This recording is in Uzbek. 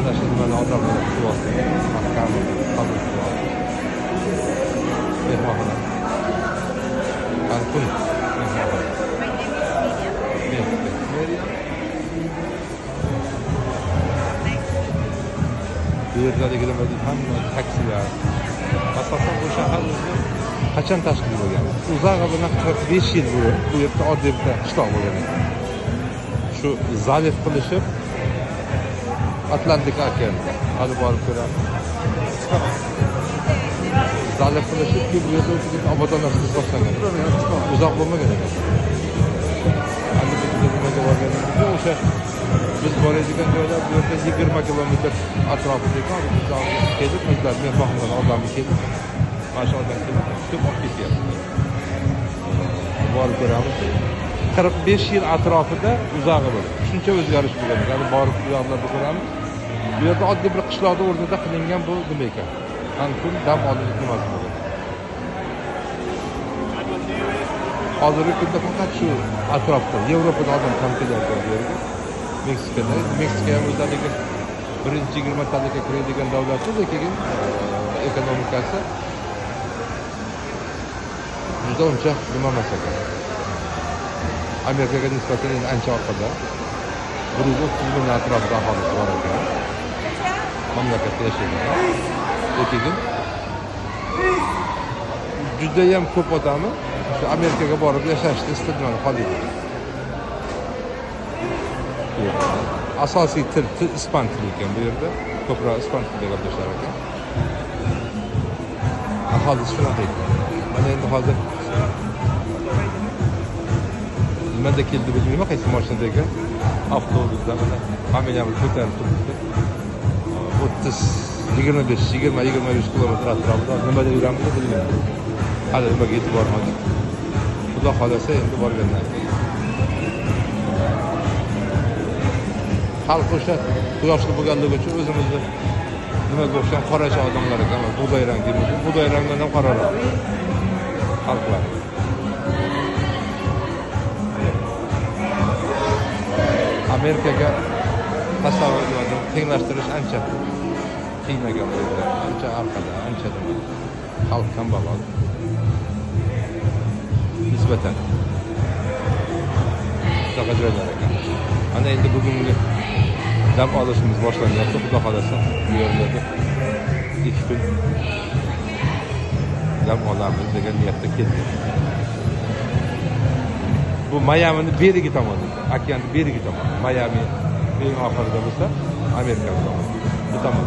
mana shu nimani odamlar kutib mahkamada qabul qilib mehmonxona Cancun mehmonxona bu yerdagilar hamma taksilar asosan bu shahar o'zi qachon tashkil bo'lgan? Uzag'i bilan 45 yil burun bu yerda oddiy bir qishloq bo'lgan ekan. Shu zalif qilishib Atlantik okeanida hali borib ko'ramiz. Zalif qilishib bu yerda o'tib obodonlashtirish boshlangan. Uzoq bo'lmagan ekan. Hali nimaga borganimizda o'sha biz boradigan joylar bu yerda 20 kilometr atrofidagi kelib bizlar mehmonxona odamni kelib mana shu odam kelib kutib olib ketyapti. Borib ko'ramiz. 45 yil atrofida uzog'i bor. Shuncha o'zgarish bo'lgan. Ya'ni borib bu yoqlarda ko'ramiz. Bu yerda oddiy bir qishloqda o'rnida qilingan bu nima ekan? Cancun dam olish nimasi bo'lgan. Hozirgi kunda faqat shu atrofda Yevropadan odam ham kelyapti bu yerga. Meksika ham o'zlariga birinchi 20 talikka kiradigan davlat, lekin ekonomikasi juda uncha nima emas ekan. Amerikaga nisbatan ancha orqada. 130 ming atrofida aholisi bor ekan. Mamlakatda yashaydi. Lekin juda ham ko'p odamni shu Amerikaga borib yashashni istaydigan holida. Asosiy til ispan tili ekan bu yerda. Ko'proq ispan tilida gaplashar ekan. Aholisi shunaqa ekan. Mana endi hozir nimada keldi bilmayman, qaysi mashinada ekan. Avtobusda mana familiyamiz ko'tarib turibdi. 20-25 kilometr atrofida nimada yuramiz bilmayman. Hali nimaga yetib bormadik. Xudo xolasa endi borgandan keyin. Xalq o'sha quyoshli bo'lganligi uchun o'zimizni nimaga o'xshagan qoracha odamlar ekan, bug'doy rang deymiz. Bug'doy rangdan ham qoraroq xalqlar. Amerikaga tasavvur qilib tenglashtirish ancha qiyin ekan bu yerda. Ancha orqada, ancha nima. Xalq kambag'al. Nisbatan. Shunaqa joylar ekan. Ana endi bugungi dam olishimiz boshlanyapti. Xudo xolasa bu yerlarda 2 kun dam olamiz degan niyatda keldik. Bu Mayamining berigi tomoni, okeanning berigi tomoni. Mayami eng oxirida bo'lsa, Amerika tomoni. Bu tomon.